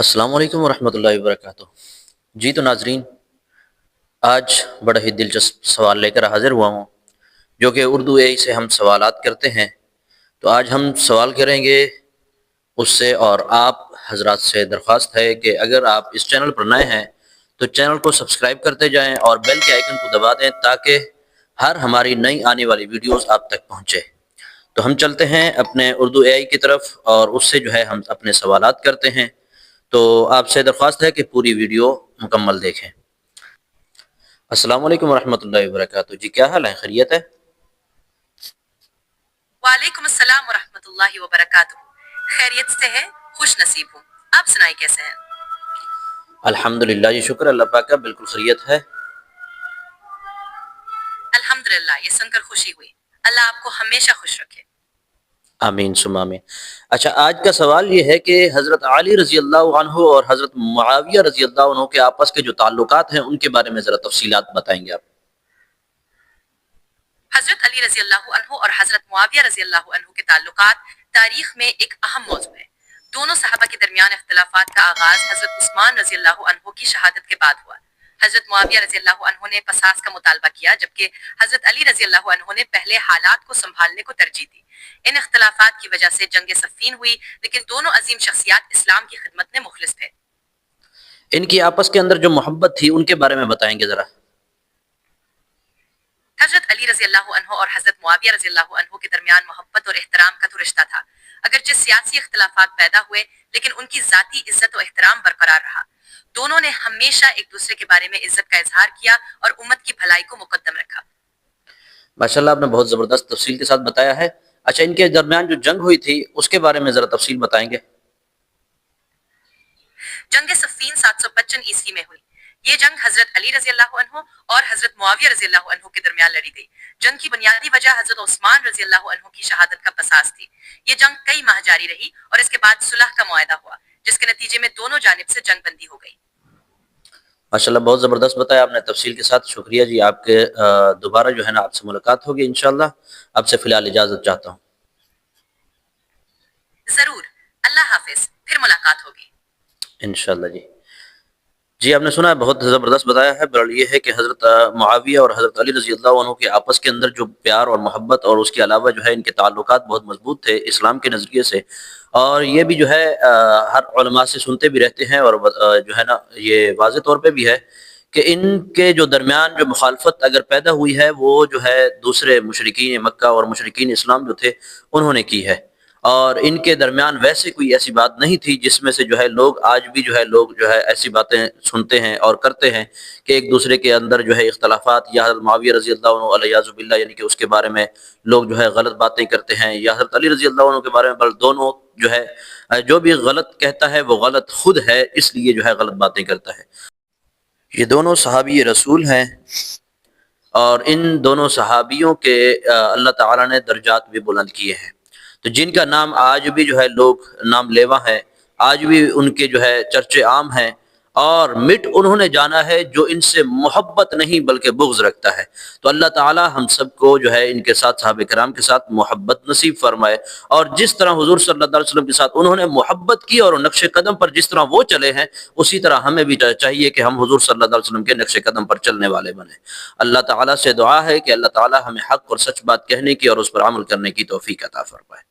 السلام علیکم ورحمۃ اللہ وبرکاتہ۔ جی تو ناظرین، آج بڑا ہی دلچسپ سوال لے کر حاضر ہوا ہوں، جو کہ اردو اے آئی سے ہم سوالات کرتے ہیں۔ تو آج ہم سوال کریں گے اس سے، اور آپ حضرات سے درخواست ہے کہ اگر آپ اس چینل پر نئے ہیں تو چینل کو سبسکرائب کرتے جائیں اور بیل کے آئیکن کو دبا دیں تاکہ ہر ہماری نئی آنے والی ویڈیوز آپ تک پہنچے۔ تو ہم چلتے ہیں اپنے اردو اے آئی کی طرف، اور اس سے جو ہے ہم اپنے سوالات کرتے ہیں۔ تو آپ سے درخواست ہے کہ پوری ویڈیو مکمل دیکھیں۔ السلام علیکم ورحمۃ اللہ وبرکاتہ۔ جی کیا حال ہے؟ خیریت ہے؟ وعلیکم السلام ورحمۃ اللہ وبرکاتہ۔ خیریت سے ہے، خوش نصیب ہوں۔ آپ سنائیں کیسے ہیں؟ الحمد للہ، یہ شکر اللہ پاک کا، بالکل خیریت ہے۔ الحمدللہ، یہ سن کر خوشی ہوئی۔ اللہ آپ کو ہمیشہ خوش رکھے۔ آمین ثم آمین۔ اچھا، آج کا سوال یہ ہے کہ حضرت علی رضی اللہ عنہ اور حضرت معاویہ رضی اللہ عنہ کے آپس کے جو تعلقات ہیں ان کے بارے میں ذرا تفصیلات بتائیں گے آپ؟ حضرت علی رضی اللہ عنہ اور حضرت معاویہ رضی اللہ عنہ کے تعلقات تاریخ میں ایک اہم موضوع ہے۔ دونوں صحابہ کے درمیان اختلافات کا آغاز حضرت عثمان رضی اللہ عنہ کی شہادت کے بعد ہوا۔ حضرت معاویہ رضی اللہ عنہ نے قصاص کا مطالبہ کیا، جبکہ حضرت علی رضی اللہ عنہ نے پہلے حالات کو سنبھالنے کو ترجیح دی۔ ان اختلافات کی وجہ سے جنگ صفین ہوئی، لیکن دونوں عظیم شخصیات اسلام کی خدمت میں مخلص تھے۔ ان کی آپس کے اندر جو محبت تھی ان کے بارے میں بتائیں گے ذرا؟ حضرت علی رضی اللہ عنہ اور حضرت معاویہ رضی اللہ عنہ کے درمیان محبت اور احترام کا تو رشتہ تھا۔ اگرچہ سیاسی اختلافات پیدا ہوئے، لیکن ان کی ذاتی عزت و احترام برقرار رہا۔ دونوں نے ہمیشہ ایک دوسرے کے بارے میں عزت کا اظہار کیا اور امت کی بھلائی کو مقدم رکھا۔ ماشاءاللہ، آپ نے بہت زبردست تفصیل کے ساتھ بتایا ہے۔ اچھا، ان کے درمیان جو جنگ ہوئی تھی اس کے بارے میں ذرا تفصیل بتائیں گے؟ جنگ صفین 755 عیسوی میں ہوئی۔ یہ جنگ حضرت علی رضی اللہ عنہ اور حضرت معاویہ رضی اللہ عنہ کے درمیان لڑی گئی۔ جنگ کی بنیادی وجہ حضرت عثمان رضی اللہ عنہ کی شہادت کا قصاص تھی۔ یہ جنگ کئی ماہ جاری رہی اور اس کے بعد صلح کا معاہدہ ہوا، جس کے نتیجے میں دونوں جانب سے جنگ بندی ہو گئی۔ ماشاءاللہ، بہت زبردست بتایا آپ نے تفصیل کے ساتھ، شکریہ جی۔ آپ کے دوبارہ جو ہے نا آپ سے ملاقات ہوگی انشاءاللہ۔ آپ سے فی الحال اجازت چاہتا ہوں۔ ضرور، اللہ حافظ، پھر ملاقات ہوگی۔ انشاءاللہ جی۔ جی آپ نے سنا ہے، بہت زبردست بتایا ہے۔ بہرحال یہ ہے کہ حضرت معاویہ اور حضرت علی رضی اللہ عنہ کے آپس کے اندر جو پیار اور محبت، اور اس کے علاوہ جو ہے ان کے تعلقات بہت مضبوط تھے اسلام کے نظریے سے، اور یہ بھی جو ہے ہر علماء سے سنتے بھی رہتے ہیں، اور جو ہے نا یہ واضح طور پہ بھی ہے کہ ان کے جو درمیان جو مخالفت اگر پیدا ہوئی ہے وہ جو ہے دوسرے مشرکین مکہ اور مشرکین اسلام جو تھے انہوں نے کی ہے، اور ان کے درمیان ویسے کوئی ایسی بات نہیں تھی جس میں سے جو ہے لوگ آج بھی جو ہے ایسی باتیں سنتے ہیں اور کرتے ہیں کہ ایک دوسرے کے اندر جو ہے اختلافات، یا حضرت معاویہ رضی اللہ عنہ علیہ باللہ یعنی کہ اس کے بارے میں لوگ جو ہے غلط باتیں کرتے ہیں، یا حضرت علی رضی اللہ عنہ کے بارے میں، بل دونوں جو ہے جو بھی غلط کہتا ہے وہ غلط خود ہے، اس لیے جو ہے غلط باتیں کرتا ہے۔ یہ دونوں صحابی رسول ہیں، اور ان دونوں صحابیوں کے اللہ تعالیٰ نے درجات بھی بلند کیے ہیں۔ تو جن کا نام آج بھی جو ہے لوگ نام لیوا ہے، آج بھی ان کے جو ہے چرچے عام ہیں، اور مٹ انہوں نے جانا ہے جو ان سے محبت نہیں بلکہ بغض رکھتا ہے۔ تو اللہ تعالیٰ ہم سب کو جو ہے ان کے ساتھ، صحابہ کرام کے ساتھ محبت نصیب فرمائے، اور جس طرح حضور صلی اللہ علیہ وسلم کے ساتھ انہوں نے محبت کی اور نقش قدم پر جس طرح وہ چلے ہیں، اسی طرح ہمیں بھی چاہیے کہ ہم حضور صلی اللہ علیہ وسلم کے نقش قدم پر چلنے والے بنیں۔ اللہ تعالیٰ سے دعا ہے کہ اللہ تعالیٰ ہمیں حق اور سچ بات کہنے کی اور اس پر عمل کرنے کی توفیق عطا فرمائے۔